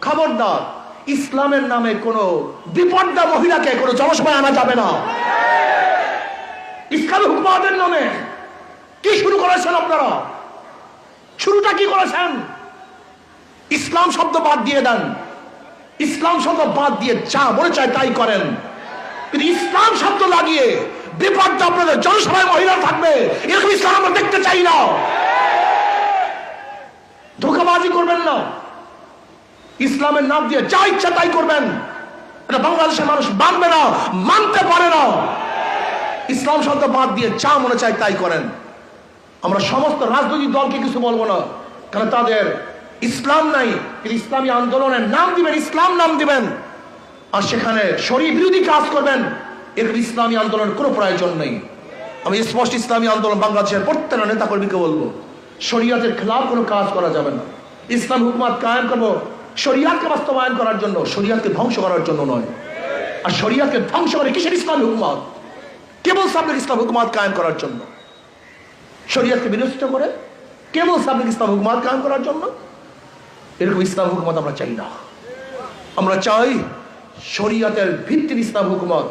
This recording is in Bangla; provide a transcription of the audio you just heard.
খবরদার ইসলামের নামে কোনো বিপর্দা মহিলাকে কোনো জনসভায় আনা যাবে না। ইসলামী হুকুমাতের নামে কি শুরু করেছেন আপনারা? শুরুটা কি করেছেন? ইসলাম শব্দ বাদ দিয়ে দেন, ইসলাম শব্দ বাদ দিয়ে যা মনে চায় তাই করেন। কিন্তু ইসলাম শব্দ লাগিয়ে বিপর্দা আপনাদের জনসভায় মহিলা থাকবে, এরকম ইসলাম আমরা দেখতে চাই না। ধোঁকাবাজি করবেন না, ইসলামের নাম দিয়ে যা ইচ্ছা তাই করবেন, এটা বাংলাদেশের মানুষ মানবে না, মানতে পারে না। ইসলাম শব্দ বাদ দিয়ে যা মনে চায় তাই করেন। আমরা সমস্ত রাজনৈতিক দলকে কিছু বলবো না, কারণ তাদের ইসলাম নাই, কিন্তু ইসলামী আন্দোলনের নাম দিবেন, ইসলাম নাম দিবেন, আর সেখানে শরীয়ত বিরোধী কাজ করবেন, এর ইসলামী আন্দোলনের কোনো প্রয়োজন নেই। আমি স্পষ্ট ইসলামী আন্দোলন বাংলাদেশের প্রত্যেকটা নেতা কর্মীকে বলবো, শরীয়তের খেলাফ কোনো কাজ করা যাবে না। ইসলাম হুকুমত কায়েম করবো শরীয়তকে বাস্তবায়ন করার জন্য, শরীয়তকে ধ্বংস করার জন্য নয়। আর শরীয়তকে ধ্বংস করে কিসের ইসলামী হুকুমত? কেবল সাবলিক ইসলাম হুকুমত কায়েম করার জন্য। শরীয়তকে বিনষ্ট করে কেবল সাবলিক ইসলাম হুকুমত কায়েম করার জন্য, এরকম ইসলাম হুকুমত আমরা চাই না। আমরা চাই শরীয়তের ভিত্তির ইসলাম হুকুমত,